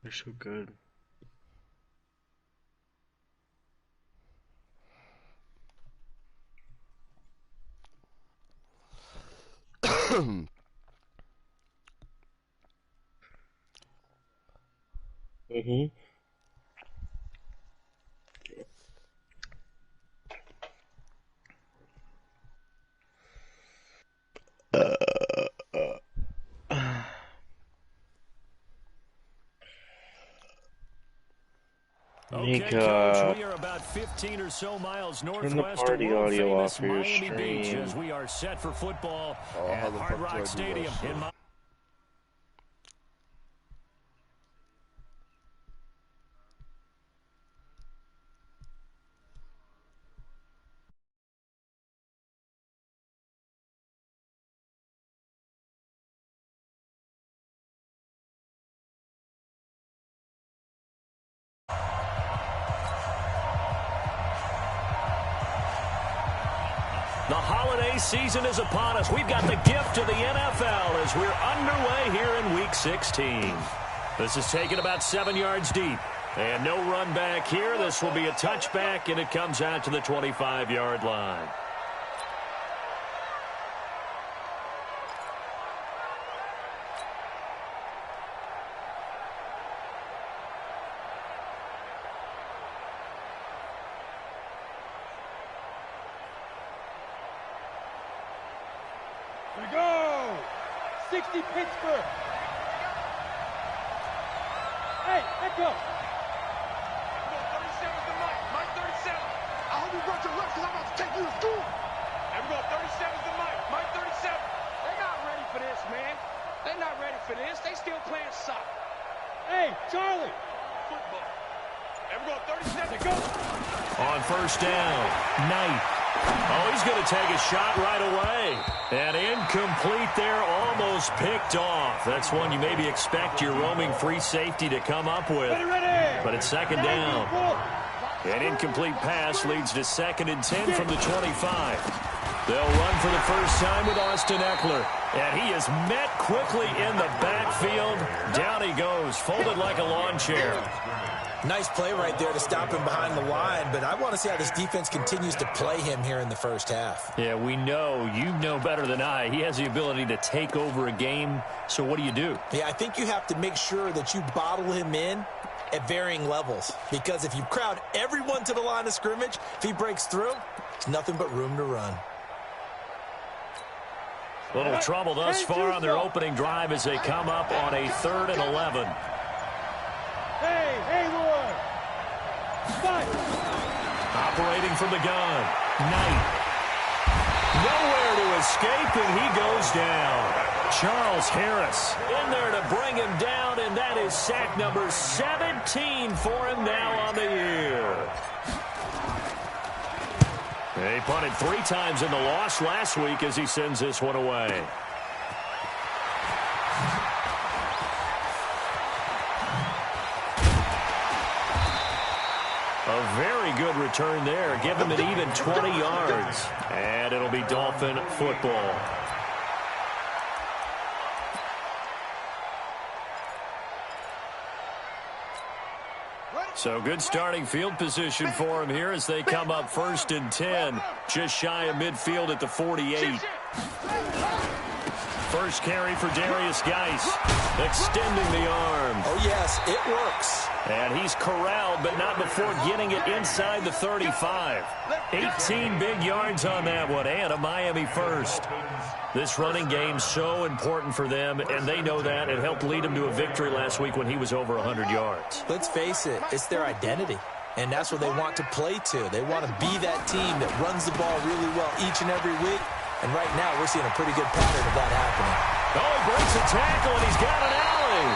They're so good. Mm-hmm. Okay, Coach, we are about 15 or so miles turn the northwest of party audio world-famous off for your Miami Beach as stream. we are set for football Oh, how at the Hard fuck do I Rock do Stadium that in Miami. The holiday season is upon us. We've got the gift of the NFL as we're underway here in Week 16. This is taken about 7 yards deep. And no run back here. This will be a touchback, and it comes out to the 25-yard line. We go! 60 Pittsburgh! Hey, let go! 37's the Mike. Mike 37. I hope you brought your left because I'm about to take you to school. And we go 37's the Mike. Mike 37. They're not ready for this, man. They're not ready for this. They still playing soccer. Hey, Charlie! Football. And we go 37. Let go! On first down, Knight. Oh, he's going to take a shot right away. And incomplete there, almost picked off. That's one you maybe expect your roaming free safety to come up with. But it's second down. An incomplete pass leads to 2nd and 10 from the 25. They'll run for the first time with Austin Eckler. And he is met quickly in the backfield. Down he goes, folded like a lawn chair. Nice play right there to stop him behind the line, but I want to see how this defense continues to play him here in the first half. Yeah, we know. You know better than I. He has the ability to take over a game, so what do you do? Yeah, I think you have to make sure that you bottle him in at varying levels, because if you crowd everyone to the line of scrimmage, if he breaks through, it's nothing but room to run. Little trouble thus far on their opening drive as they come up on a 3rd and 11. Hey, Hayward! Fight! Operating from the gun. Knight. Nowhere to escape, and he goes down. Charles Harris in there to bring him down, and that is sack number 17 for him now on the year. He punted 3 times in the loss last week as he sends this one away. A very good return there. Give him an even 20 yards. And it'll be Dolphin football. So good starting field position for him here as they come up 1st and 10. Just shy of midfield at the 48. First carry for Darius Geis. Extending the arm. Oh, yes, it works. And he's corralled, but not before getting it inside the 35. 18 big yards on that one, and a Miami first. This running game so important for them, and they know that. It helped lead them to a victory last week when he was over 100 yards. Let's face it, it's their identity, and that's what they want to play to. They want to be that team that runs the ball really well each and every week, and right now we're seeing a pretty good pattern of that happening. Oh, he breaks a tackle, and he's got an alley.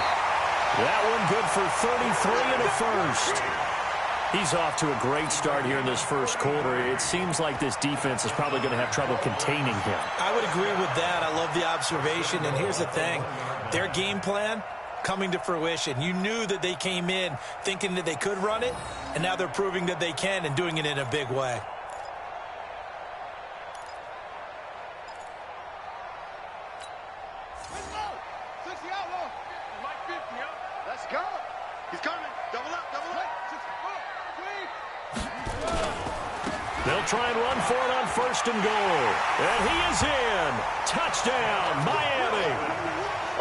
That one good for 33 and a first. He's off to a great start here in this first quarter. It seems like this defense is probably going to have trouble containing him. I would agree with that. I love the observation. And here's the thing. Their game plan coming to fruition. You knew that they came in thinking that they could run it, and now they're proving that they can and doing it in a big way. Let's go. 60 outlaw. Mike 50, huh? Let's go. He's coming. Double up, double up. They'll try and run for it on 1st and goal. And he is in. Touchdown, Miami.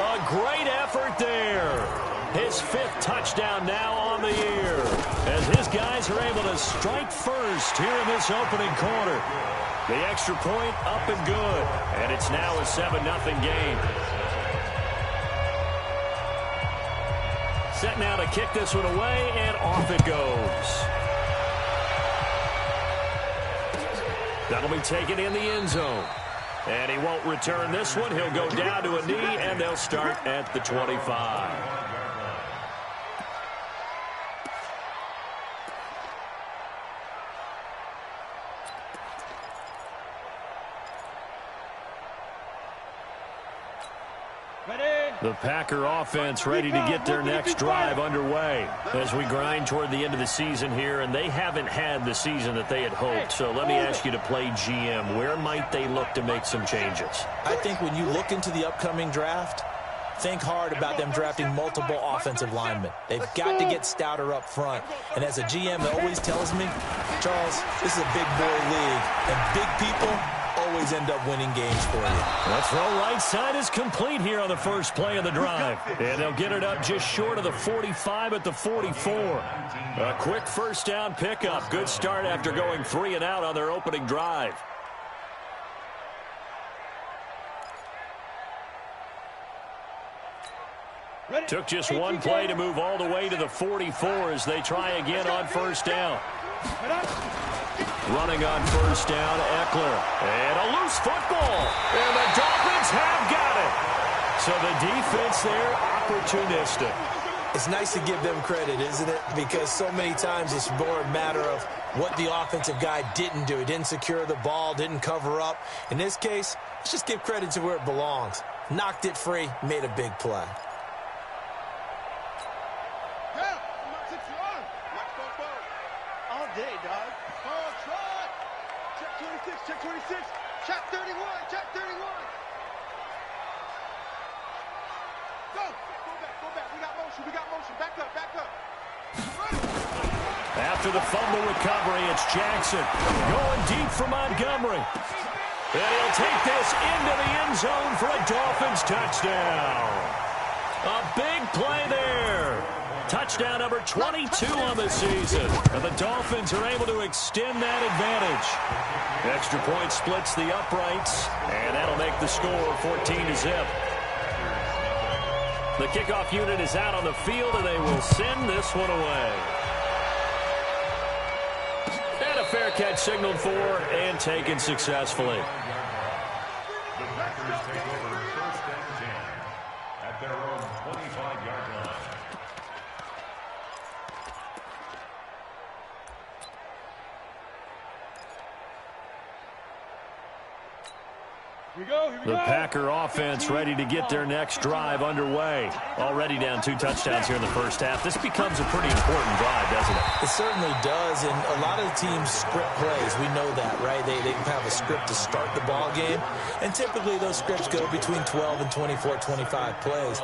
A great effort there. His 5th touchdown now on the year, as his guys are able to strike first here in this opening quarter. The extra point up and good, and it's now a 7-0 game. Set now to kick this one away, and off it goes. That'll be taken in the end zone. And he won't return this one. He'll go down to a knee, and they'll start at the 25. The Packer offense ready to get their next drive underway as we grind toward the end of the season here, and they haven't had the season that they had hoped. So let me ask you to play GM. Where might they look to make some changes? I think when you look into the upcoming draft, think hard about them drafting multiple offensive linemen. They've got to get stouter up front. And as a GM, it always tells me, Charles, this is a big boy league, and big people always end up winning games for you. The throw right side is complete here on the first play of the drive. And they'll get it up just short of the 45 at the 44. A quick first down pickup. Good start after going 3 and out on their opening drive. Took just one play to move all the way to the 44 as they try again on first down. Running on first down, Eckler. And a loose football. And the Dolphins have got it. So the defense there, opportunistic. It's nice to give them credit, isn't it? Because so many times it's more a matter of what the offensive guy didn't do. He didn't secure the ball, didn't cover up. In this case, let's just give credit to where it belongs. Knocked it free, made a big play. All day, dog. Oh, try. Check 26, check 31, check 31. Go back. We got motion. Back up. After the fumble recovery, it's Jackson going deep for Montgomery. And he'll take this into the end zone for a Dolphins touchdown. A big play there. Touchdown number 22 on the season. And the Dolphins are able to extend that advantage. Extra point splits the uprights, and that'll make the score 14-0. The kickoff unit is out on the field, and they will send this one away. And a fair catch signaled for and taken successfully. The Packers take over first and 10 at their own 25-yard line. Here we go. The Packer offense ready to get their next drive underway. Already down 2 touchdowns here in the first half. This becomes a pretty important drive, doesn't it? It certainly does, and a lot of the teams script plays. We know that, right? They have a script to start the ball game, and typically those scripts go between 12 and 24, 25 plays.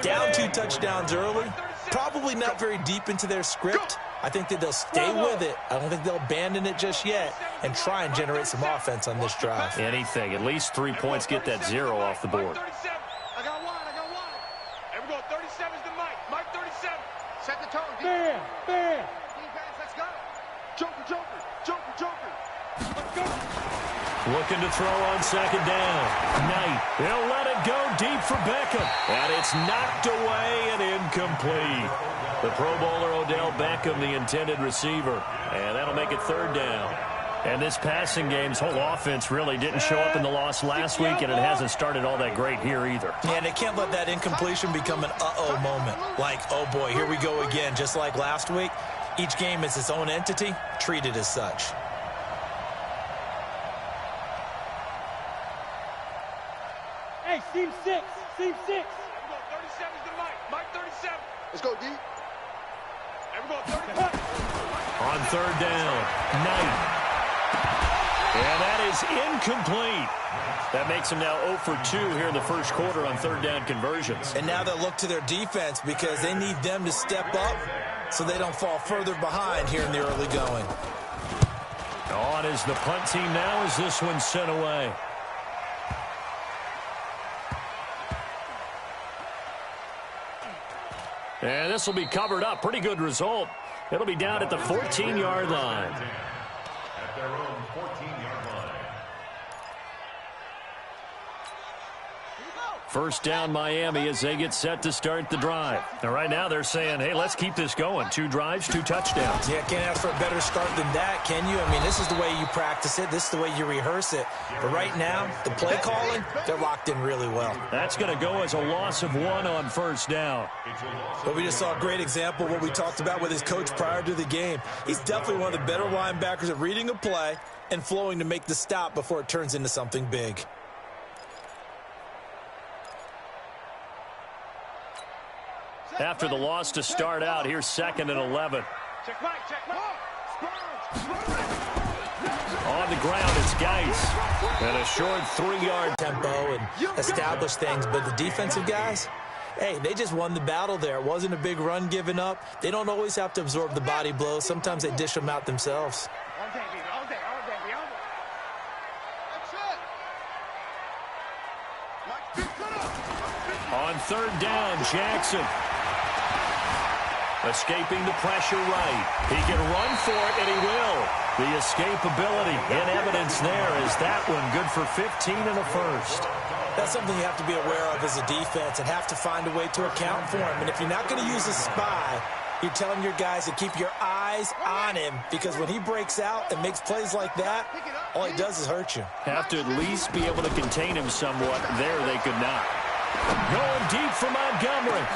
Down 2 touchdowns early, probably not very deep into their script. I think that they'll stay with it. I don't think they'll abandon it just yet and try and generate some offense on this drive. Anything. At least 3 points get that 0 off the board. I got one. There we go. 37's the Mike. Mike 37. Set the tone. Bam. Defense, let's go. Joker. Let's go. Looking to throw on second down. Knight. He'll let it go deep for Beckham. And it's knocked away and incomplete. The Pro Bowler Odell Beckham, the intended receiver. And that'll make it 3rd down. And this passing game's whole offense really didn't show up in the loss last week, and it hasn't started all that great here either. Yeah, and they can't let that incompletion become an uh-oh moment. Like, oh boy, here we go again. Just like last week, each game is its own entity, treated as such. Hey, seam 6. 37's the Mike. Mike 37. Let's go, D. There we go. 30. On 3rd down, Knight. And that is incomplete. That makes them now 0 for 2 here in the first quarter on third down conversions. And now they'll look to their defense because they need them to step up so they don't fall further behind here in the early going. On is the punt team now as this one's sent away. And this will be covered up. Pretty good result. It'll be down at the 14-yard line. At their own 14-yard line. First down Miami as they get set to start the drive. Now right now they're saying, hey, let's keep this going. 2 drives, 2 touchdowns. Yeah, can't ask for a better start than that, can you? I mean, this is the way you practice it. This is the way you rehearse it. But right now, the play calling, they're locked in really well. That's going to go as a loss of 1 on first down. But we just saw a great example of what we talked about with his coach prior to the game. He's definitely one of the better linebackers at reading a play and flowing to make the stop before it turns into something big. After the loss to start out, here's 2nd and 11. Check Mike, check Mike. On the ground, it's Geis. And a short 3-yard tempo and establish things. But the defensive guys, hey, they just won the battle there. It wasn't a big run given up. They don't always have to absorb the body blows. Sometimes they dish them out themselves. All day, baby, all day, all day, all day. That's it. Mike, big put up. on third down. Jackson escaping the pressure right. He can run for it, and he will. The escapability in evidence there is that one good for 15 and a first. That's something you have to be aware of as a defense and have to find a way to account for him. And if you're not going to use a spy, you're telling your guys to keep your eyes on him, because when he breaks out and makes plays like that, all he does is hurt you. Have to at least be able to contain him somewhat. There they could not. Going deep for Montgomery.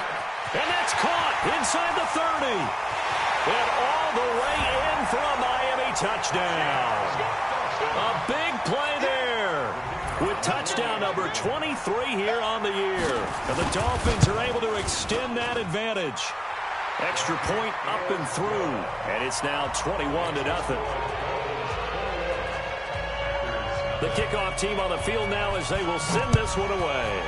And that's caught inside the 30. And all the way in for a Miami touchdown. A big play there with touchdown number 23 here on the year. And the Dolphins are able to extend that advantage. Extra point up and through. And it's now 21-0. The kickoff team on the field now as they will send this one away.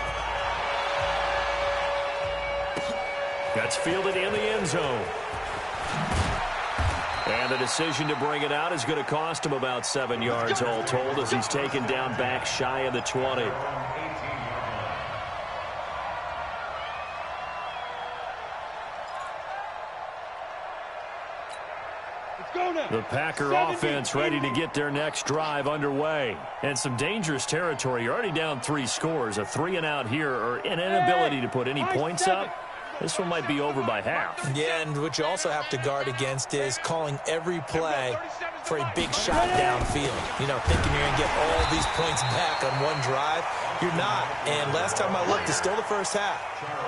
That's fielded in the end zone. And the decision to bring it out is going to cost him about 7 yards all told, as he's taken down back shy of the 20. The Packer offense ready to get their next drive underway. And some dangerous territory. You're already down 3 scores. A 3-and-out here, or an inability to put any points up. This one might be over by half. Yeah, and what you also have to guard against is calling every play for a big shot downfield. You know, thinking you're going to get all these points back on one drive. You're not. And last time I looked, it's still the first half.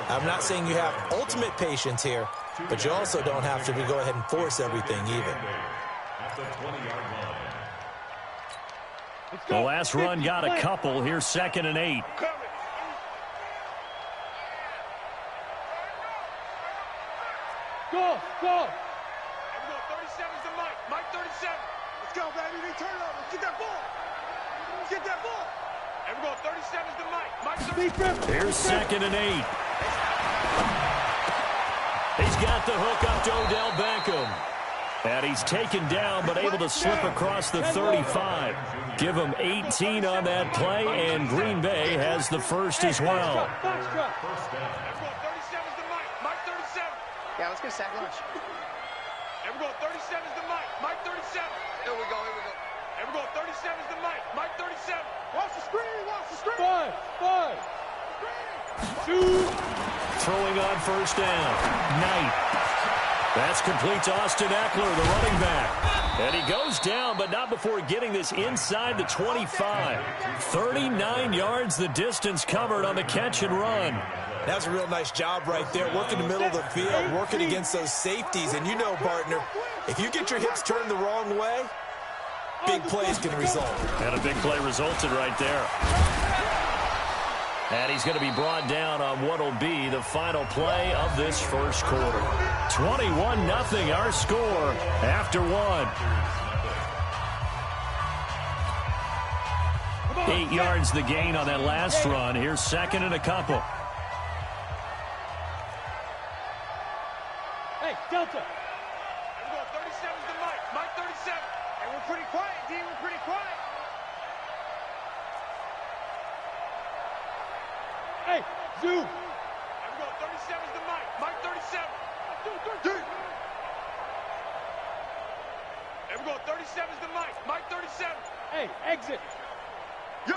I'm not saying you have ultimate patience here, but you also don't have to go ahead and force everything either. The last run got a couple. Here's 2nd and 8. Go, go. 37's the Mike. Mike 37. Let's go, baby. They turn over. Get that ball. Get that ball. And we're going 37's the Mike. Mike 37. Here's 2nd and 8. He's got the hook up to Odell Beckham. And he's taken down, but able to slip across the 35. Give him 18 on that play, and Green Bay has the first as well. Yeah, let's get a sack lunch. And we're going 37's the Mike. Mike 37. Here we go, here we go. And we're going 37's the Mike. Mike 37. Watch the screen, watch the screen. 5, 2. Throwing on first down. Knight. That's complete to Austin Eckler, the running back. And he goes down, but not before getting this inside the 25. 39 yards the distance covered on the catch and run. That's a real nice job right there, working the middle of the field, working against those safeties. And you know, partner, if you get your hips turned the wrong way, big plays can result. And a big play resulted right there. And he's going to be brought down on what will be the final play of this first quarter. 21-0 our score after 1. 8 yards the gain on that last run. Here's second and a couple. Hey, Delta. We're going 37's the Mike. Mike 37. And we're pretty quiet, D. We're pretty quiet. Hey, Zoo. And we're going 37's the Mike. Mike 37. And we're going 37's the Mike. Mike 37. Hey, exit. Yo.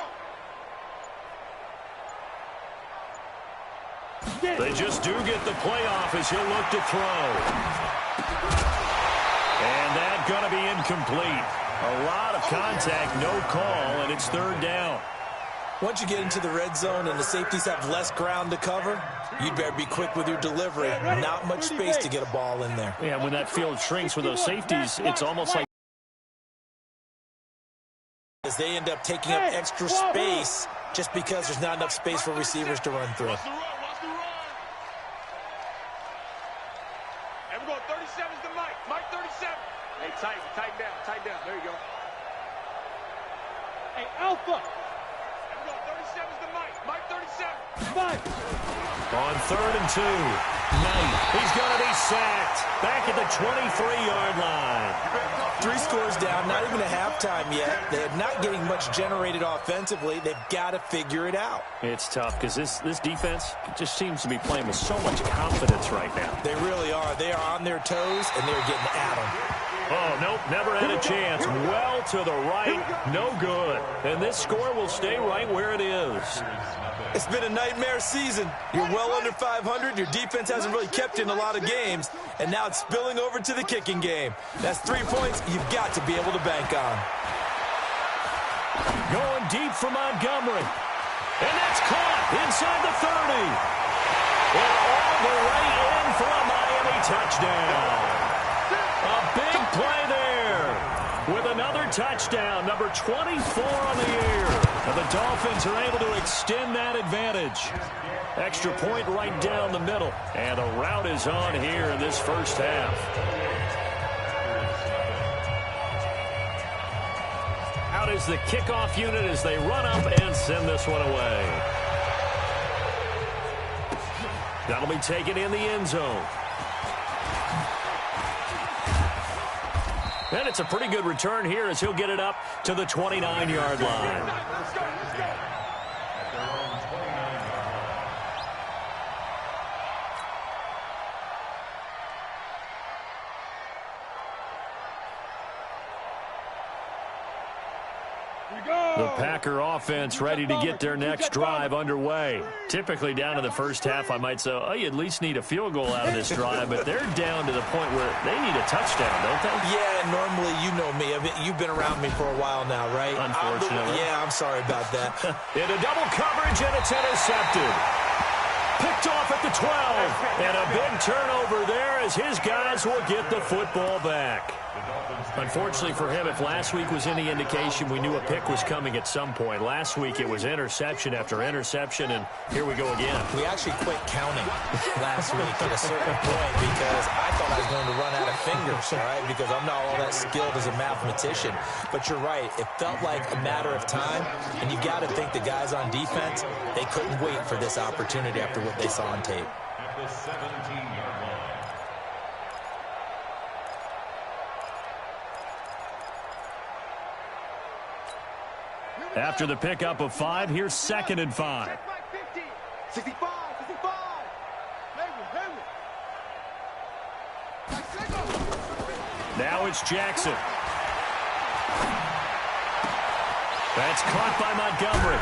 They just do get the playoff as he'll look to throw. And that's going to be incomplete. A lot of contact, no call, and it's third down. Once you get into the red zone and the safeties have less ground to cover, you'd better be quick with your delivery. Not much space to get a ball in there. Yeah, when that field shrinks with those safeties, it's almost like as they end up taking up extra space just because there's not enough space for receivers to run through. Watch the run. Watch the run. And we're going 37's the Mike. Mike 37. Hey, tighten down. Tighten down. There you go. Hey, Alpha. And we're going 37's the Mike. Mike 37. 5. on 3rd and 2. Knight, he's going to be sacked. Back at the 23-yard line. 3 scores down, not even a halftime yet. They're not getting much generated offensively. They've got to figure it out. It's tough because this defense just seems to be playing with so much confidence right now. They really are. They are on their toes, and they're getting at them. Oh, nope, never had a chance. Well to the right, no good. And this score will stay right where it is. It's been a nightmare season. You're well under 500. Your defense hasn't really kept you in a lot of games, and now it's spilling over to the kicking game. That's 3 points you've got to be able to bank on. Going deep for Montgomery. And that's caught inside the 30. And all the way in for a Miami touchdown. A big play there with another touchdown, number 24 on the year. And the Dolphins are able to extend that advantage. Extra point right down the middle. And the route is on here in this first half. Out is the kickoff unit as they run up and send this one away. That'll be taken in the end zone. And it's a pretty good return here as he'll get it up to the 29-yard line. The Packer offense ready to get their next drive underway. Typically down in the first half, I might say, oh, you at least need a field goal out of this drive, but they're down to the point where they need a touchdown, don't they? Yeah, normally, you know me. You've been around me for a while now, right? Unfortunately. I'm sorry about that. Into double coverage, and it's intercepted. Picked off at the 12. And a big turnover there as his guys will get the football back. Unfortunately for him, if last week was any indication, we knew a pick was coming at some point. Last week it was interception after interception, and here we go again. We actually quit counting last week at a certain point because I thought I was going to run out of fingers, all right, because I'm not all that skilled as a mathematician. But you're right. It felt like a matter of time, and you got to think the guys on defense, they couldn't wait for this opportunity after what they saw on tape. At the 17-yard line. After the pickup of 5, here's 2nd and 5. 65. Now it's Jackson. That's caught by Montgomery.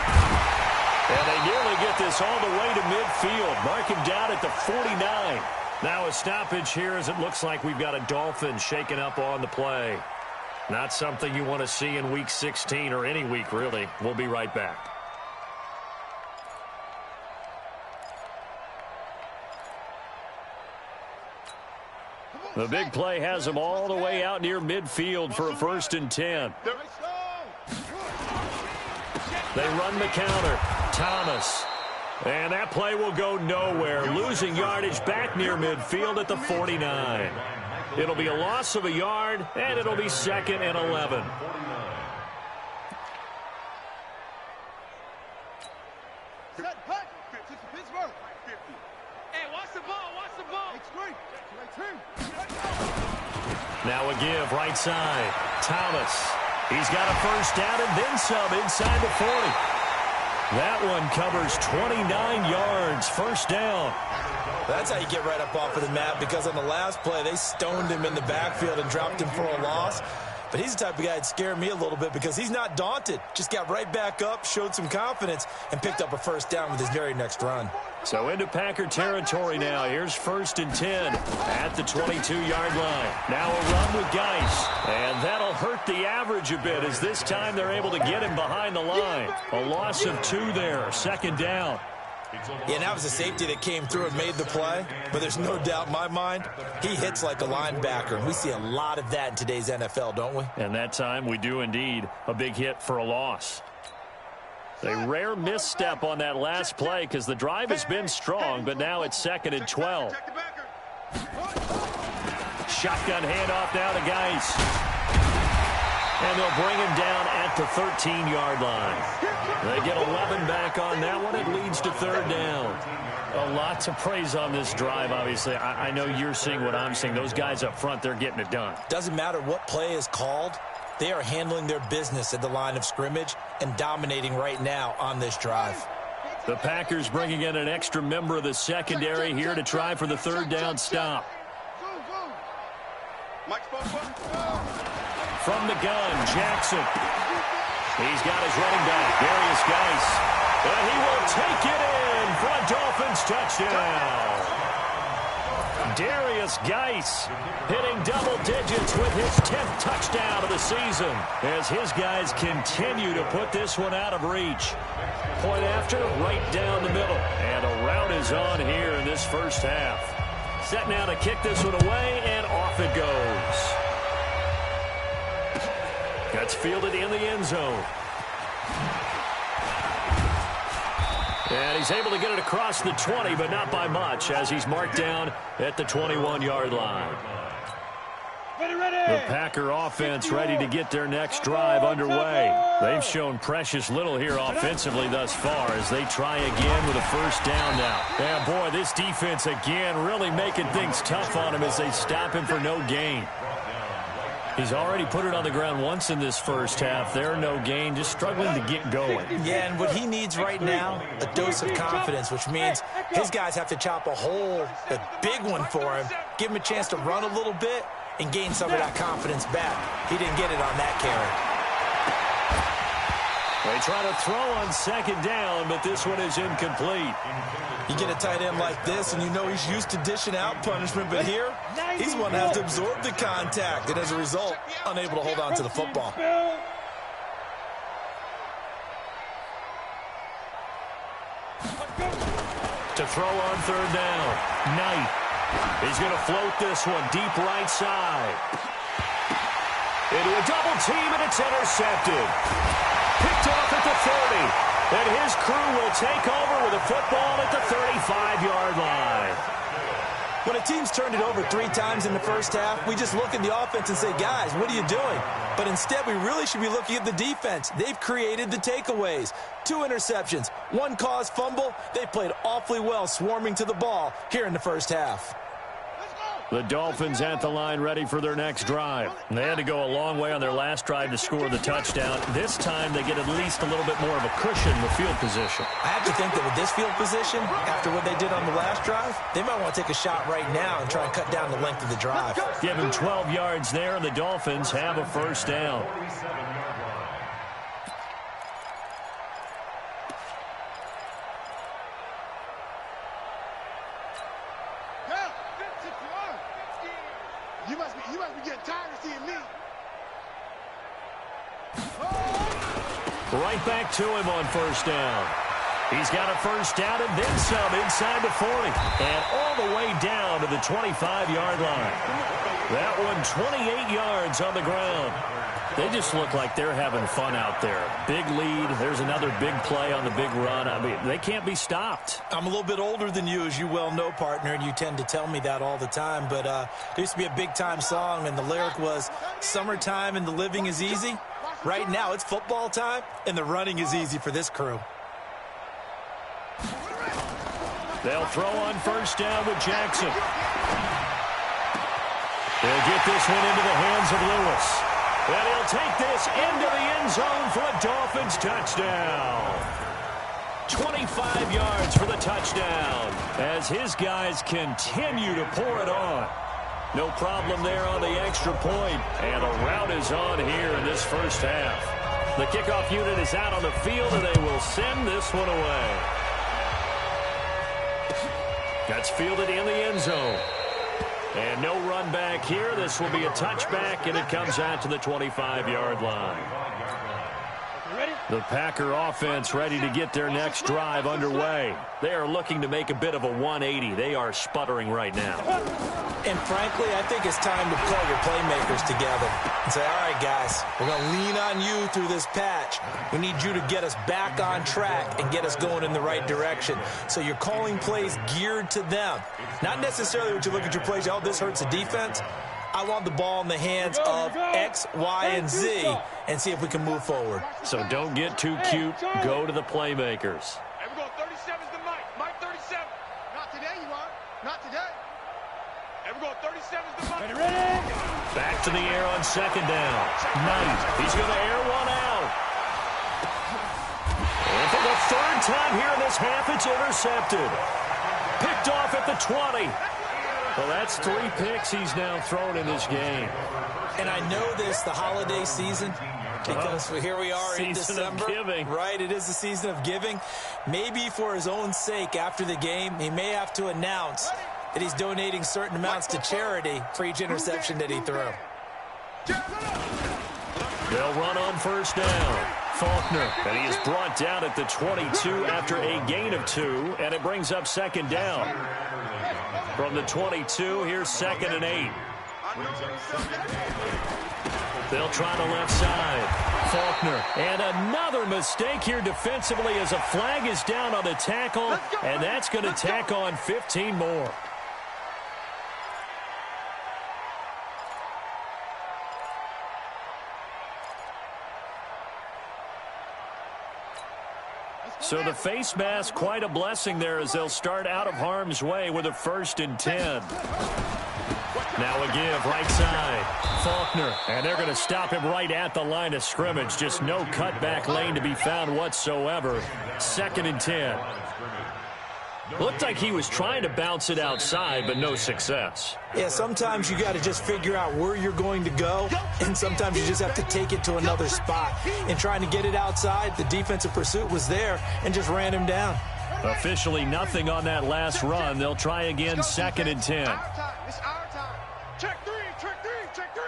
And they nearly get this all the way to midfield. Mark him down at the 49. Now a stoppage here as it looks like we've got a Dolphin shaken up on the play. Not something you want to see in Week 16 or any week, really. We'll be right back. The big play has them all the way out near midfield for a 1st and 10. They run the counter. Thomas. And that play will go nowhere. Losing yardage back near midfield at the 49. It'll be a loss of a yard, and it'll be 2nd and 11. Now a give right side. Thomas. He's got a first down and then some inside the 40. That one covers 29 yards. First down. That's how you get right up off of the mat, because on the last play, they stoned him in the backfield and dropped him for a loss. But he's the type of guy that scared me a little bit because he's not daunted. Just got right back up, showed some confidence, and picked up a first down with his very next run. So into Packer territory now. Here's 1st and 10 at the 22-yard line. Now a run with Geis. And that'll hurt the average a bit, as this time they're able to get him behind the line. A loss of 2 there. 2nd down. Yeah, and that was a safety that came through and made the play. But there's no doubt in my mind, he hits like a linebacker. And we see a lot of that in today's NFL, don't we? And that time we do indeed. A big hit for a loss. A rare misstep on that last play because the drive has been strong, but now it's 2nd and 12. Shotgun handoff now to Geis. And they'll bring him down at the 13-yard line. They get 11 back on that one. It leads to 3rd down. A lot to praise on this drive, obviously. I know you're seeing what I'm seeing. Those guys up front, they're getting it done. Doesn't matter what play is called. They are handling their business at the line of scrimmage and dominating right now on this drive. The Packers bringing in an extra member of the secondary here to try for the 3rd down stop. From the gun, Jackson. He's got his running back, Darius Geis. And he will take it in for a Dolphins touchdown. Darius Geis hitting double digits with his 10th touchdown of the season as his guys continue to put this one out of reach. Point after, right down the middle. And a rout is on here in this first half. Set now to kick this one away, and off it goes. That's fielded in the end zone. And he's able to get it across the 20, but not by much, as he's marked down at the 21-yard line. The Packer offense ready to get their next drive underway. They've shown precious little here offensively thus far as they try again with a first down now. And boy, this defense again really making things tough on him as they stop him for no gain. He's already put it on the ground once in this first half. There, no gain, just struggling to get going. Yeah, and what he needs right now, a dose of confidence, which means his guys have to chop a big one for him, give him a chance to run a little bit, and gain some of that confidence back. He didn't get it on that carry. They try to throw on 2nd down, but this one is incomplete. You get a tight end like this, and you know he's used to dishing out punishment, but here, he's one that has to absorb the contact, and as a result, unable to hold on to the football. To throw on 3rd down, Knight. He's going to float this one deep right side. Into a double team, and it's intercepted. Picked off at the 30. And his crew will take over with a football at the 35-yard line. When a team's turned it over 3 times in the first half, we just look at the offense and say, guys, what are you doing? But instead, we really should be looking at the defense. They've created the takeaways. 2 interceptions, 1 caused fumble. They played awfully well swarming to the ball here in the first half. The Dolphins at the line ready for their next drive. They had to go a long way on their last drive to score the touchdown. This time they get at least a little bit more of a cushion with field position. I have to think that with this field position, after what they did on the last drive, they might want to take a shot right now and try and cut down the length of the drive. Give him 12 yards there, and the Dolphins have a first down. You must be getting tired of seeing me. Right back to him on first down. He's got a first down and then some inside the 40. And all the way down to the 25-yard line. That one 28 yards on the ground. They just look like they're having fun out there. Big lead. There's another big play on the big run. I mean, they can't be stopped. I'm a little bit older than you, as you well know, partner, and you tend to tell me that all the time. But there used to be a big-time song, and the lyric was, "Summertime and the living is easy." Right now, it's football time, and the running is easy for this crew. They'll throw on first down with Jackson. They'll get this one into the hands of Lewis. And he'll take this into the end zone for a Dolphins touchdown. 25 yards for the touchdown as his guys continue to pour it on. No problem there on the extra point, and a rout is on here in this first half. The kickoff unit is out on the field, and they will send this one away. That's fielded in the end zone. And no run back here. This will be a touchback, and it comes out to the 25-yard line. The Packer offense ready to get their next drive underway. They are looking to make a bit of a 180. They are sputtering right now. And frankly, I think it's time to call your playmakers together and say, all right, guys, we're going to lean on you through this patch. We need you to get us back on track and get us going in the right direction. So you're calling plays geared to them. Not necessarily when you look at your plays, oh, this hurts the defense. I want the ball in the hands of X, Y, and Z and see if we can move forward. So don't get too cute. Go to the playmakers. And we're going 37's the Mike. Mike 37. Not today, you are. Not today. And we're going 37's the Mike. Back to the air on second down. Knight. He's going to air one out. And for the third time here in this half, it's intercepted. Picked off at the 20. Well, that's 3 picks he's now thrown in this game. And I know this, the holiday season, because here we are in December. Season of giving. Right, it is the season of giving. Maybe for his own sake after the game, he may have to announce that he's donating certain amounts to charity for each interception that he threw. They'll run on first down. Faulkner, and he is brought down at the 22 after a gain of 2, and it brings up second down. From the 22, here's 2nd and 8. They'll try the left side. Faulkner, and another mistake here defensively as a flag is down on the tackle, and that's going to tack on 15 more. So the face mask, quite a blessing there as they'll start out of harm's way with a 1st and 10. Now a give, right side. Faulkner, and they're going to stop him right at the line of scrimmage. Just no cutback lane to be found whatsoever. 2nd and 10. Looked like he was trying to bounce it outside, but no success. Yeah, sometimes you got to just figure out where you're going to go, and sometimes you just have to take it to another spot. In trying to get it outside, the defensive pursuit was there and just ran him down. Officially nothing on that last run. They'll try again, 2nd and 10. It's our time. Check 3, check 3, check 3.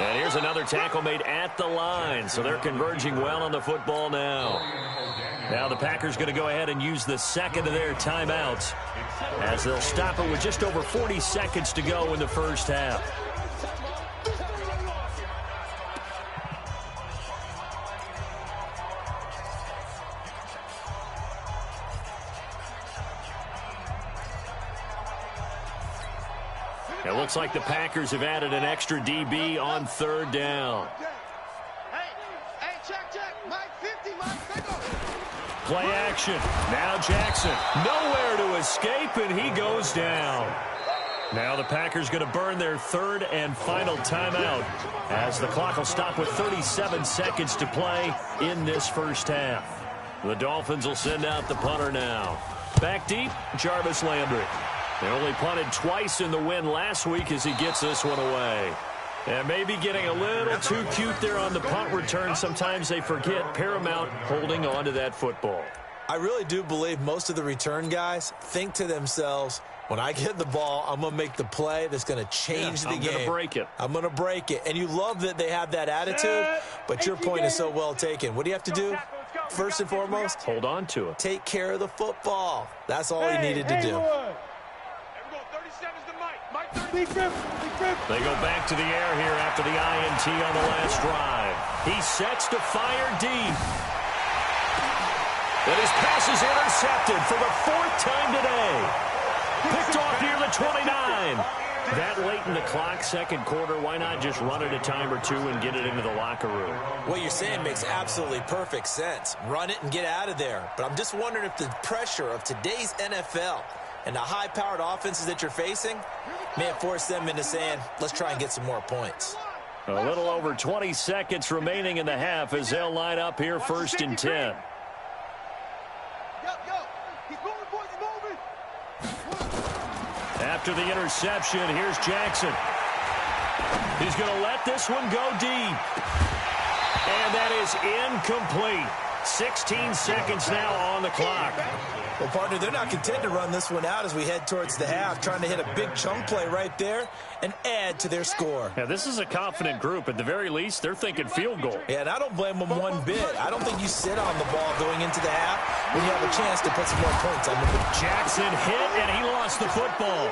And here's another tackle made at the line, so they're converging well on the football now. Now the Packers going to go ahead and use the second of their timeouts as they'll stop it with just over 40 seconds to go in the first half. It looks like the Packers have added an extra DB on 3rd down. Hey, check. Mike 50, Mike, pick up. Play action. Now Jackson. Nowhere to escape, and he goes down. Now the Packers going to burn their 3rd and final timeout as the clock will stop with 37 seconds to play in this first half. The Dolphins will send out the punter now. Back deep, Jarvis Landry. They only punted twice in the win last week as he gets this one away. And maybe getting a little too cute there on the punt return. Sometimes they forget Paramount holding on to that football. I really do believe most of the return guys think to themselves, when I get the ball, I'm going to make the play that's going to change the game. I'm going to break it. I'm going to break it. And you love that they have that attitude, but your point is so well taken. What do you have to do? First and foremost, hold on to it. Take care of the football. That's all he needed to do. They go back to the air here after the INT on the last drive. He sets to fire deep. And his pass is intercepted for the 4th time today. Picked off near the 29. That late in the clock, 2nd quarter, why not just run it a time or two and get it into the locker room? What you're saying makes absolutely perfect sense. Run it and get out of there. But I'm just wondering if the pressure of today's NFL And the high-powered offenses that you're facing may have forced them into saying, let's try and get some more points. A little over 20 seconds remaining in the half as they'll line up here 1st and 10. After the interception, here's Jackson. He's going to let this one go deep. And that is incomplete. 16 seconds now on the clock. Well, partner, they're not content to run this one out as we head towards the half, trying to hit a big chunk play right there and add to their score. Yeah, this is a confident group. At the very least, they're thinking field goal. Yeah, and I don't blame them one bit. I don't think you sit on the ball going into the half when you have a chance to put some more points on the board. Jackson hit, and he lost the football.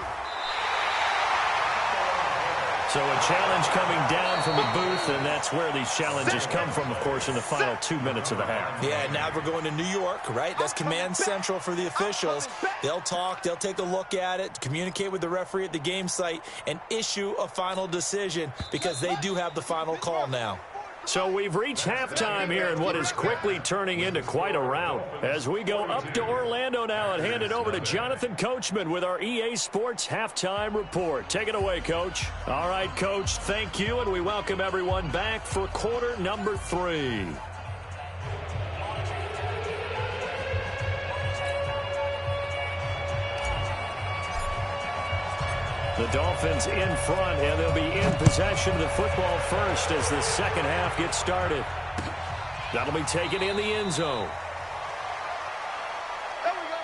So a challenge coming down from the booth, and that's where these challenges come from, of course, in the final 2 minutes of the half. Yeah, now we're going to New York, right? That's command central for the officials. They'll talk, they'll take a look at it, communicate with the referee at the game site, and issue a final decision because they do have the final call now. So we've reached halftime here in what is quickly turning into quite a rout. As we go up to Orlando now and hand it over to Jonathan Coachman with our EA Sports Halftime Report. Take it away, Coach. All right, Coach, thank you, and we welcome everyone back for quarter number 3. The Dolphins in front, and they'll be in possession of the football first as the second half gets started. That'll be taken in the end zone. There we go.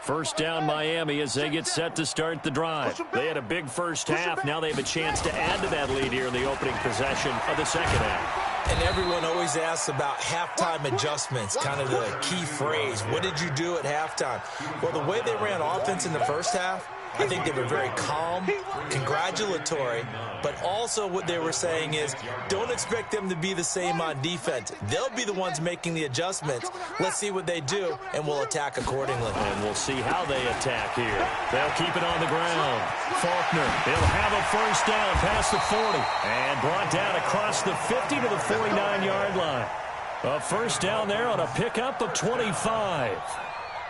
First down Miami as they get set to start the drive. They had a big first half. Now they have a chance to add to that lead here in the opening possession of the second half. And everyone always asks about halftime adjustments, kind of the key phrase. What did you do at halftime? Well, the way they ran offense in the first half, I think they were very calm, congratulatory, but also what they were saying is don't expect them to be the same on defense. They'll be the ones making the adjustments. Let's see what they do, and we'll attack accordingly. And we'll see how they attack here. They'll keep it on the ground. Faulkner, he'll have a first down past the 40 and brought down across the 50 to the 49-yard line. A first down there on a pickup of 25.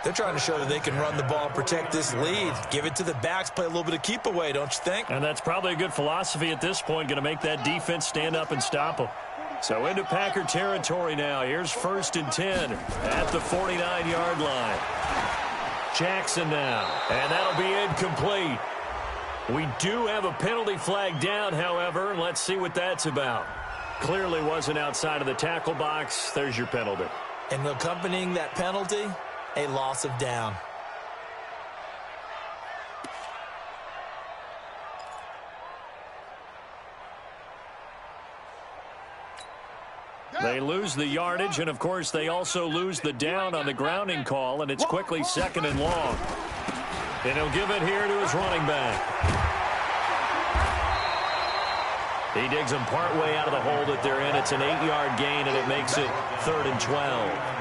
They're trying to show that they can run the ball and protect this lead. Give it to the backs, play a little bit of keep away, don't you think? And that's probably a good philosophy at this point, going to make that defense stand up and stop them. So into Packer territory now. Here's 1st and 10 at the 49-yard line. Jackson now, and that'll be incomplete. We do have a penalty flag down, however. Let's see what that's about. Clearly wasn't outside of the tackle box. There's your penalty. And accompanying that penalty, a loss of down. They lose the yardage, and of course they also lose the down on the grounding call, and it's quickly 2nd and long. And he'll give it here to his running back. He digs him partway out of the hole that they're in. It's an 8-yard gain, and it makes it 3rd and 12.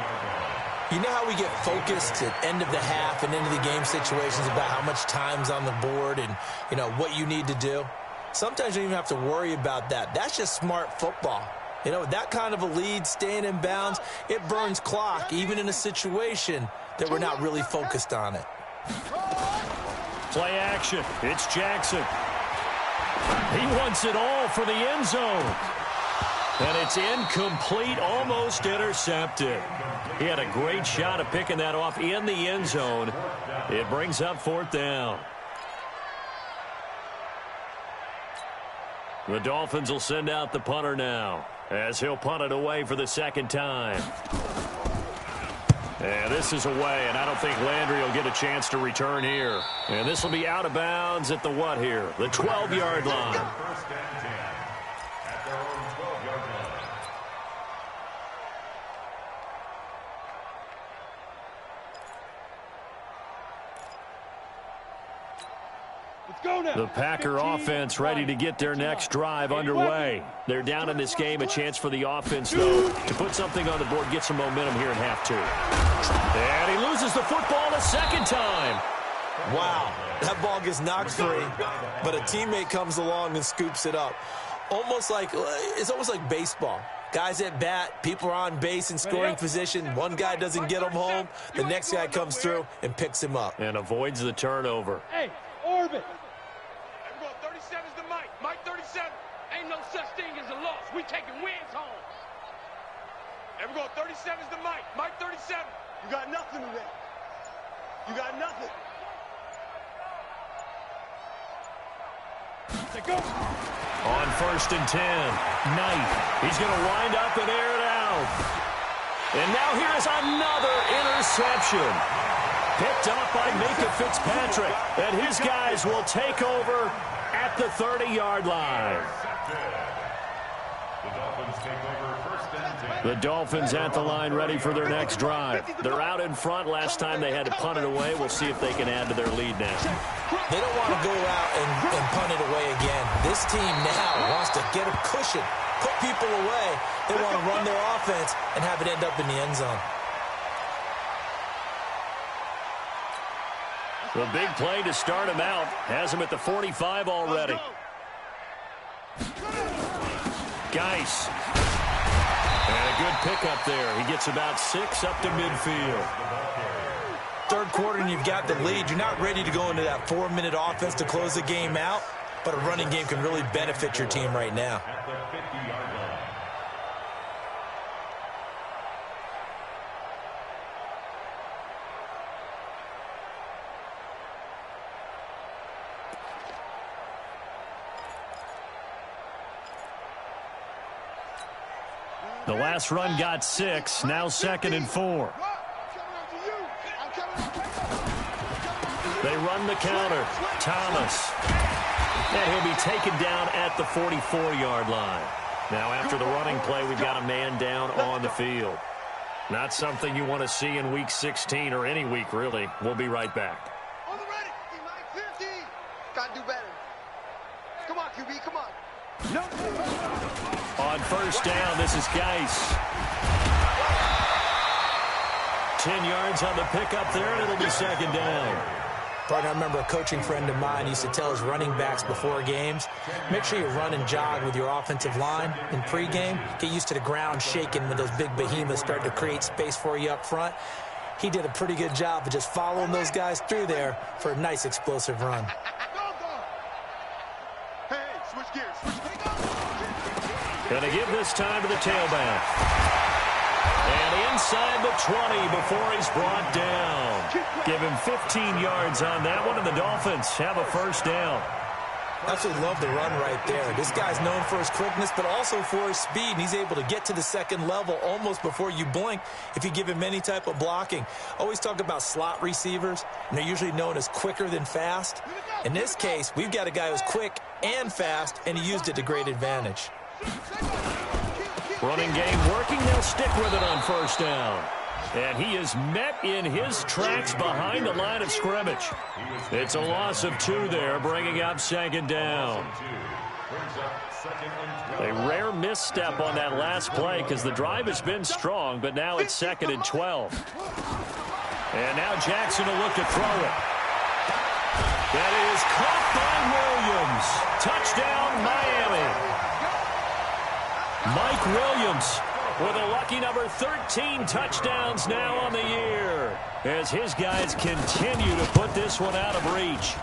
You know how we get focused at end of the half and into the game situations about how much time's on the board and, you know, what you need to do? Sometimes you don't even have to worry about that. That's just smart football. You know, with that kind of a lead, staying in bounds, it burns clock, even in a situation that we're not really focused on it. Play action. It's Jackson. He wants it all for the end zone. And it's incomplete, almost intercepted. He had a great shot at picking that off in the end zone. It brings up 4th down. The Dolphins will send out the punter now as he'll punt it away for the second time. And this is away, and I don't think Landry will get a chance to return here. And this will be out of bounds at the what here? The 12-yard line. First and 10 at their own 12-yard line. Let's go now. The Packer offense ready to get their next drive underway. They're down in this game. A chance for the offense, though, to put something on the board, get some momentum here in half 2. And he loses the football a second time. Wow, that ball gets knocked free, but a teammate comes along and scoops it up. It's almost like baseball. Guys at bat, people are on base in scoring position. One guy doesn't get him home. The next guy comes through and picks him up. And avoids the turnover. Hey, orbit. Everyone, 37's the Mike. Mike 37. Ain't no such thing as a loss. We taking wins home. Everyone, 37's the Mike. Mike 37. You got nothing today. You got nothing. Go. On 1st and 10, Knight. He's going to wind up and air it out. And now here is another interception. Picked up by Minka Fitzpatrick. And his guys will take over at the 30-yard line. The Dolphins take over 1st and 10. The Dolphins at the line ready for their next drive. They're out in front. Last time they had to punt it away. We'll see if they can add to their lead now. They don't want to go out and punt it away again. This team now wants to get a cushion, put people away. They want to run their offense and have it end up in the end zone. The big play to start him out. Has him at the 45 already. Geis. And a good pickup there. He gets about 6 up to midfield. Third quarter and you've got the lead. You're not ready to go into that 4-minute offense to close the game out, but a running game can really benefit your team right now. At the 50-yard line. The last run got 6. Now 2nd and 4. They run the counter. Thomas. And he'll be taken down at the 44-yard line. Now after the running play, we've got a man down on the field. Not something you want to see in Week 16 or any week, really. We'll be right back. On the ready. 50. Gotta do better. Come on, QB, come on. On 1st down, this is Geis. 10 yards on the pickup there, and it'll be 2nd down. Partner, I remember a coaching friend of mine used to tell his running backs before games, make sure you run and jog with your offensive line in pregame. Get used to the ground shaking when those big behemoths start to create space for you up front. He did a pretty good job of just following those guys through there for a nice explosive run. Hey, switch gears. Going to give this time to the tailback. And inside the 20 before he's brought down. Give him 15 yards on that one, and the Dolphins have a 1st down. Absolutely love the run right there. This guy's known for his quickness, but also for his speed, and he's able to get to the 2nd level almost before you blink if you give him any type of blocking. Always talk about slot receivers, and they're usually known as quicker than fast. In this case, we've got a guy who's quick and fast, and he used it to great advantage. Running game working. They'll stick with it on 1st down. And he is met in his tracks behind the line of scrimmage. It's a loss of 2 there, bringing up 2nd down. A rare misstep on that last play because the drive has been strong, but now it's 2nd and 12. And now Jackson will look to throw it. That is caught by Williams. Touchdown, Miami. Mike Williams with a lucky number 13 touchdowns now on the year as his guys continue to put this one out of reach.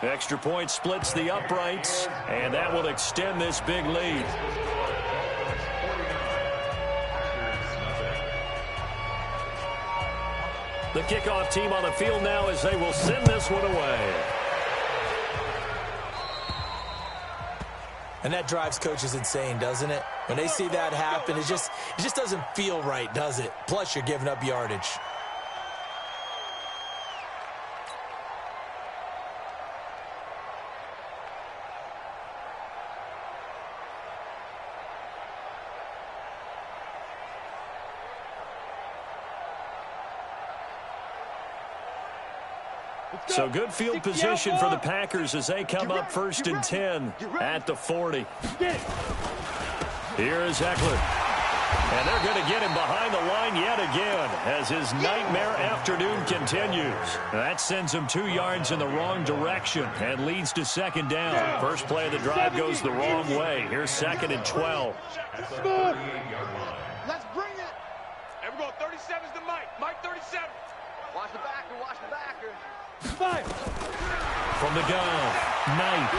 Extra point splits the uprights, and that will extend this big lead. The kickoff team on the field now as they will send this one away. And that drives coaches insane, doesn't it? When they see that happen, it just doesn't feel right, does it? Plus, you're giving up yardage. So good field position for the Packers as they come up 1st and 10 at the 40. Here is Eckler. And they're going to get him behind the line yet again as his nightmare afternoon continues. That sends him 2 yards in the wrong direction and leads to second down. First play of the drive goes the wrong way. Here's 2nd and 12. Let's bring it. And we're going 37's to Mike. Mike 37. Watch the backer, watch the backer. From the gun, Knight.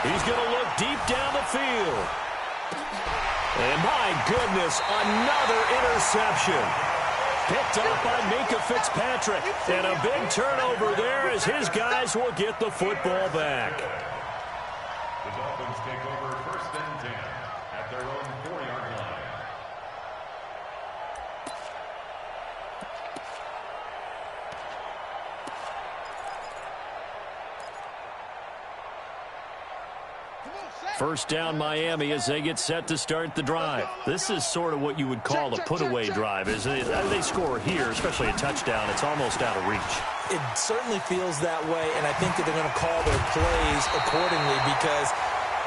He's going to look deep down the field. And my goodness, another interception. Picked up by Minkah Fitzpatrick. And a big turnover there as his guys will get the football back. The Dolphins take over 1st and 10 at their own 4-yard line. First down Miami as they get set to start the drive. This is sort of what you would call a put-away drive, isn't it? They score here, especially a touchdown. It's almost out of reach. It certainly feels that way, and I think that they're going to call their plays accordingly because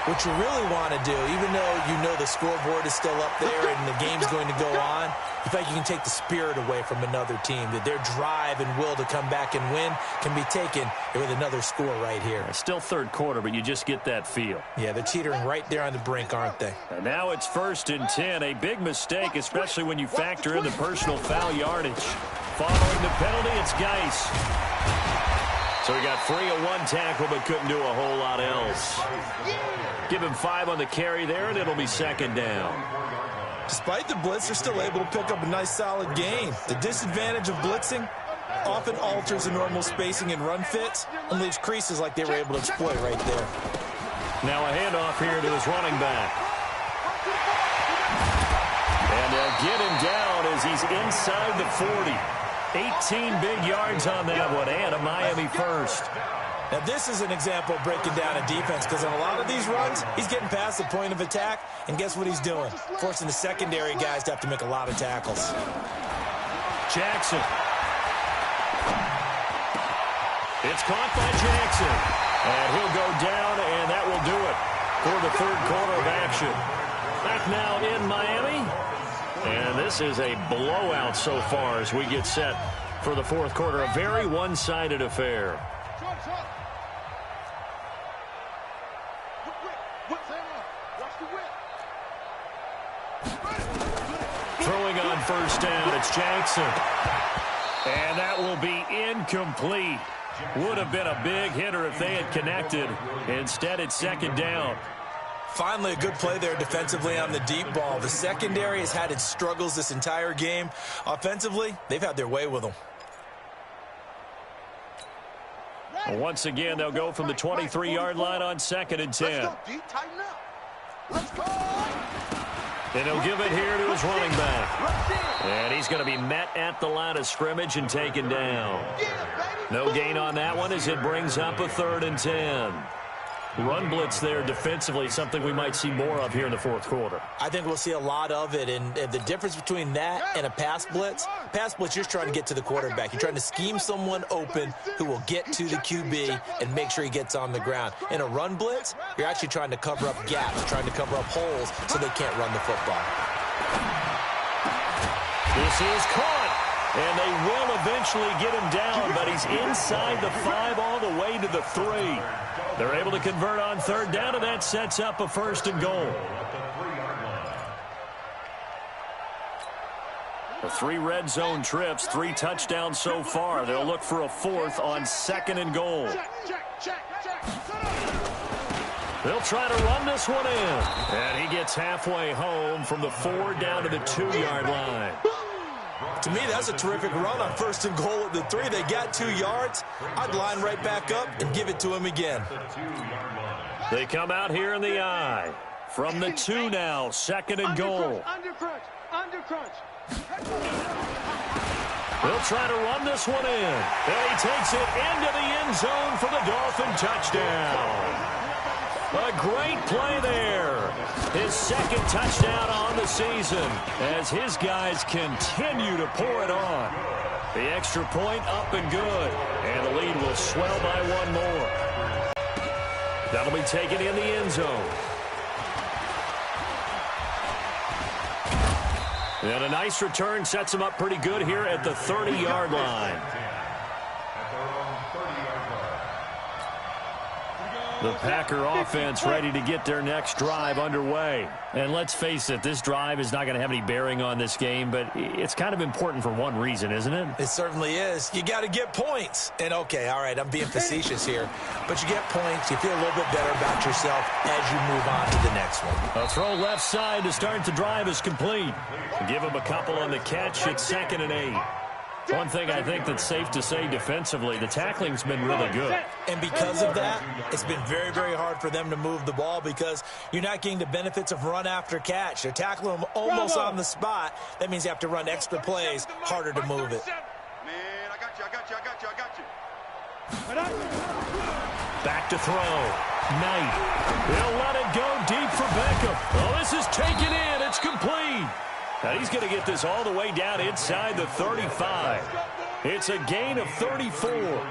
what you really want to do, even though you know the scoreboard is still up there and the game's going to go on, you feel like you can take the spirit away from another team, that their drive and will to come back and win can be taken with another score right here. It's still 3rd quarter, but you just get that feel. Yeah, they're teetering right there on the brink, aren't they? And now it's 1st and 10, a big mistake, especially when you factor in the personal foul yardage. Following the penalty, it's Geis. So he got free of 1 tackle, but couldn't do a whole lot else. Give him 5 on the carry there, and it'll be 2nd down. Despite the blitz, they're still able to pick up a nice, solid gain. The disadvantage of blitzing often alters the normal spacing and run fits and leaves creases like they were able to exploit right there. Now a handoff here to his running back. And they'll get him down as he's inside the 40. 18 big yards on that one, and a Miami first. Now, this is an example of breaking down a defense because in a lot of these runs, he's getting past the point of attack, and guess what he's doing? Forcing the secondary guys to have to make a lot of tackles. Jackson. It's caught by Jackson. And he'll go down, and that will do it for the 3rd quarter of action. Back now in Miami. And this is a blowout so far as we get set for the 4th quarter. A very one-sided affair. Throwing on 1st down, it's Jackson. And that will be incomplete. Would have been a big hitter if they had connected. Instead, it's 2nd down. Finally, a good play there defensively on the deep ball. The secondary has had its struggles this entire game. Offensively, they've had their way with them. Once again, they'll go from the 23-yard line on 2nd and 10. And he'll give it here to his running back. And he's going to be met at the line of scrimmage and taken down. No gain on that one as it brings up a 3rd and 10. Run blitz there defensively, something we might see more of here in the 4th quarter. I think we'll see a lot of it, and the difference between that and a pass blitz, you're trying to get to the quarterback. You're trying to scheme someone open who will get to the QB and make sure he gets on the ground. In a run blitz, you're actually trying to cover up gaps, trying to cover up holes so they can't run the football. This is caught, and they will eventually get him down, but he's inside the 5 all the way to the 3. They're able to convert on 3rd down, and that sets up a 1st and goal. The 3 red zone trips, 3 touchdowns so far. They'll look for a 4th on 2nd and goal. They'll try to run this one in. And he gets halfway home from the 4 down to the 2-yard line. To me, that's a terrific run on 1st and goal at the 3. They got 2 yards. I'd line right back up and give it to him again. They come out here in the eye. From the 2 now, 2nd and goal. Under crunch. They'll try to run this one in. And he takes it into the end zone for the Dolphin touchdown. A great play there. His 2nd touchdown on the season as his guys continue to pour it on. The extra point up and good. And the lead will swell by 1 more. That'll be taken in the end zone. And a nice return sets him up pretty good here at the 30-yard line. At their own 30-yard line. The Packer offense ready to get their next drive underway. And let's face it, this drive is not going to have any bearing on this game, but it's kind of important for one reason, isn't it? It certainly is. You got to get points. And, okay, all right, I'm being facetious here. But you get points, you feel a little bit better about yourself as you move on to the next one. A throw left side to start the drive is complete. Give him a couple on the catch. It's 2nd and 8. One thing I think that's safe to say defensively, the tackling's been really good. And because of that, it's been very, very hard for them to move the ball because you're not getting the benefits of run after catch. They're tackling them almost on the spot. That means you have to run extra plays, harder to move it. Man, I got you. Back to throw. Knight. He'll let it go deep for Beckham. Oh, this is taken in. It's complete. And he's going to get this all the way down inside the 35. It's a gain of 34.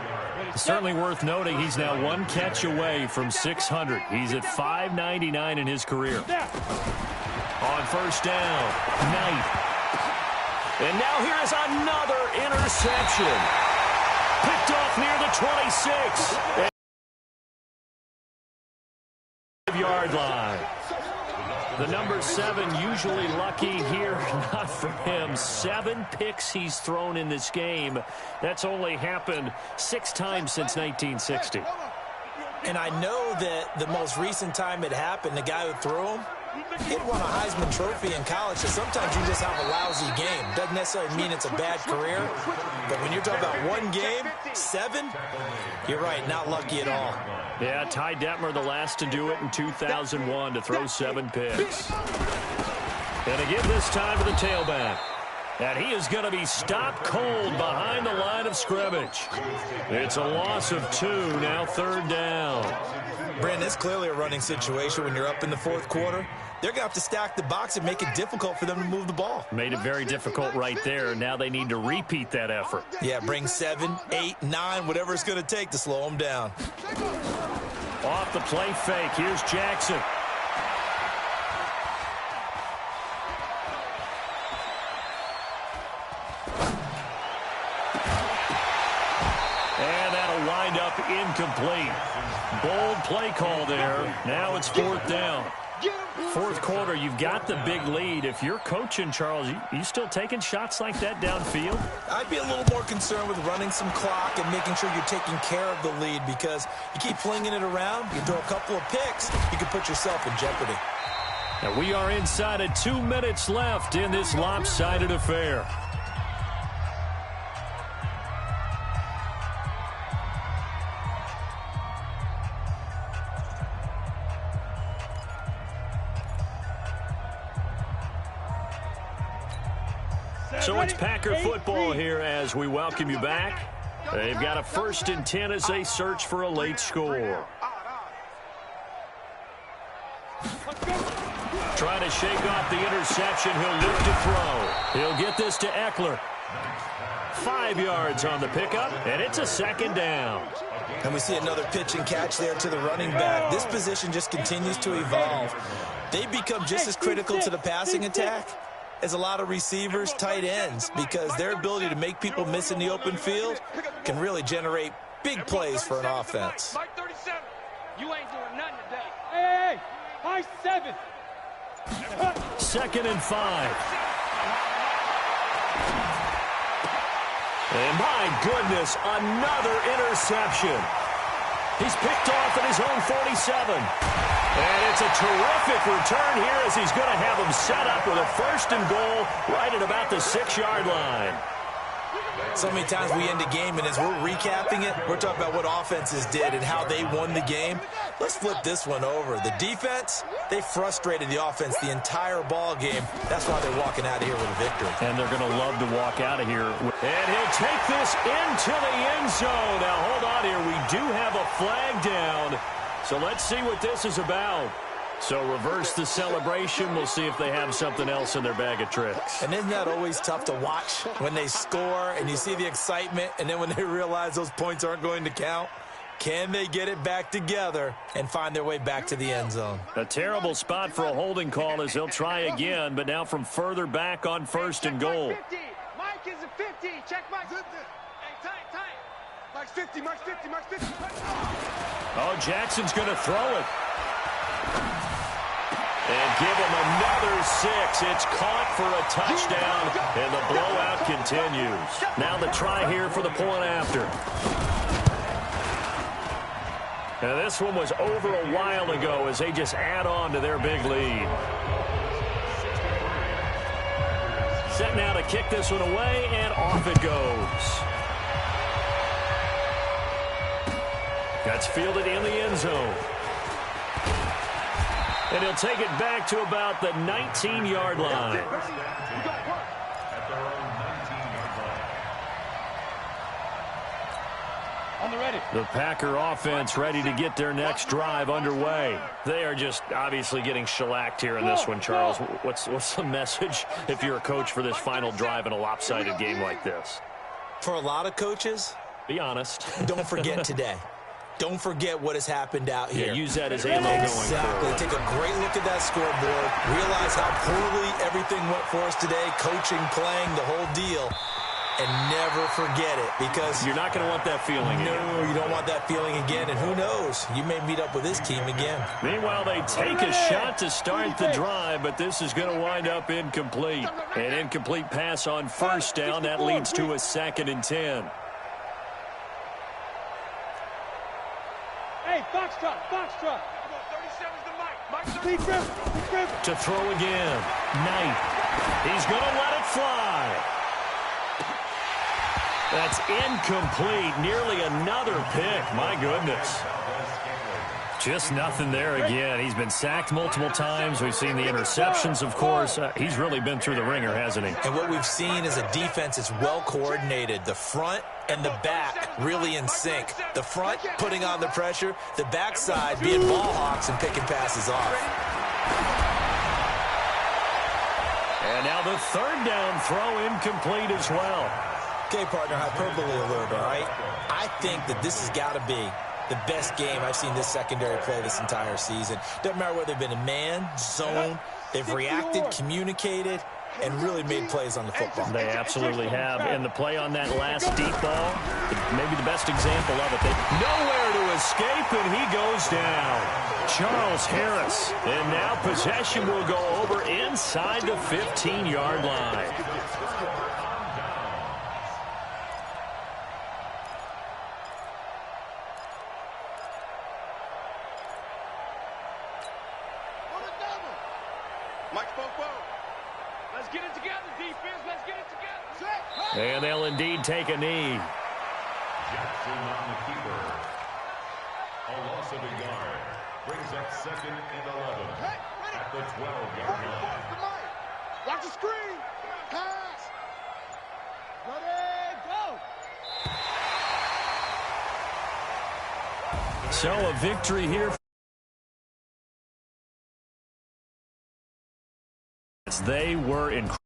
Certainly worth noting he's now one catch away from 600. He's at 599 in his career. On first down, Knight. And now here is another interception. Picked off near the 26. 5-yard line. The number 7 usually lucky here, not for him. 7 picks he's thrown in this game. That's only happened 6 times since 1960. And I know that the most recent time it happened, the guy who threw him, he'd won a Heisman Trophy in college, so sometimes you just have a lousy game. Doesn't necessarily mean it's a bad career, but when you're talking about one game, 7, you're right, not lucky at all. Yeah, Ty Detmer the last to do it in 2001 to throw 7 picks. And again this time to the tailback. And he is going to be stopped cold behind the line of scrimmage. It's a loss of 2, now 3rd down. Brandon, it's clearly a running situation when you're up in the 4th quarter. They're going to have to stack the box and make it difficult for them to move the ball. Made it very difficult right there. Now they need to repeat that effort. Yeah, bring 7, 8, 9, whatever it's going to take to slow them down. Off the play fake. Here's Jackson. And that'll wind up incomplete. Bold play call there. Now it's 4th down. 4th quarter, you've got the big lead. If you're coaching, Charles, you still taking shots like that downfield? I'd be a little more concerned with running some clock and making sure you're taking care of the lead because you keep flinging it around, you throw a couple of picks, you can put yourself in jeopardy. Now we are inside of 2 minutes left in this lopsided affair. So it's Packer football here as we welcome you back. They've got a 1st and 10 as they search for a late score. Trying to shake off the interception. He'll look to throw. He'll get this to Eckler. 5 yards on the pickup, and it's a 2nd down. And we see another pitch and catch there to the running back. This position just continues to evolve. They become just as critical to the passing attack as a lot of receivers, tight ends, because their ability to make people miss in the open field can really generate big plays for an offense. Mike 37, you ain't doing nothing today. Hey, Mike 7. 2nd and 5. And my goodness, another interception. He's picked off at his own 47. And it's a terrific return here as he's going to have him set up with a 1st and goal right at about the 6-yard line. So many times we end a game, and as we're recapping it, we're talking about what offenses did and how they won the game. Let's flip this one over. The defense, they frustrated the offense the entire ball game. That's why they're walking out of here with a victory. And they're going to love to walk out of here. And he'll take this into the end zone. Now, hold on here. We do have a flag down. So let's see what this is about. So reverse the celebration. We'll see if they have something else in their bag of tricks. And isn't that always tough to watch when they score and you see the excitement and then when they realize those points aren't going to count? Can they get it back together and find their way back to the end zone? A terrible spot for a holding call as he'll try again, but now from further back on 1st and goal. Mike is a 50. Check Mike. Hey, tight. Mike's 50, Mike's 50, Mike's 50. Oh, Jackson's going to throw it. And give him another 6. It's caught for a touchdown, and the blowout continues. Now the try here for the point after. Now this one was over a while ago as they just add on to their big lead. Set now to kick this one away, and off it goes. That's fielded in the end zone. And he'll take it back to about the 19-yard line. At their own 19-yard line. On the ready. The Packer offense ready to get their next drive underway. They are just obviously getting shellacked here in this one, Charles. What's the message if you're a coach for this final drive in a lopsided game like this? For a lot of coaches, be honest. Don't forget today. Don't forget what has happened out here. Yeah, use that as ammo going Exactly. Take a great look at that scoreboard. Realize how poorly everything went for us today. Coaching, playing, the whole deal. And never forget it, because you're not going to want that feeling again. No, you don't want that feeling again. And who knows? You may meet up with this team again. Meanwhile, they take a shot to start the drive, but this is going to wind up incomplete. An incomplete pass on 1st down. That leads to a 2nd and 10. Hey, box truck. 37's the Mike. To throw again. Knight. He's going to let it fly. That's incomplete. Nearly another pick. My goodness. Just nothing there again. He's been sacked multiple times. We've seen the interceptions, of course. He's really been through the ringer, hasn't he? And what we've seen is a defense that's well coordinated. The front and the back really in sync. The front putting on the pressure. The backside being ball hawks and picking passes off. And now the 3rd down throw incomplete as well. Okay, partner, hyperbole alert, all right? I think that this has got to be the best game I've seen this secondary play this entire season. Doesn't matter whether they've been in man, zone, they've reacted, communicated, and really made plays on the football. They absolutely have. And the play on that last deep ball, maybe the best example of it. Nowhere to escape, and he goes down. Charles Harris. And now possession will go over inside the 15-yard line. Let's get it together, defense. Let's get it together. And they'll indeed take a knee. Jackson on the keeper. A loss of a yard. Brings up 2nd and 11 at the 12-yard line. Watch the screen. Pass. Ready, go. So a victory here. They were incredible.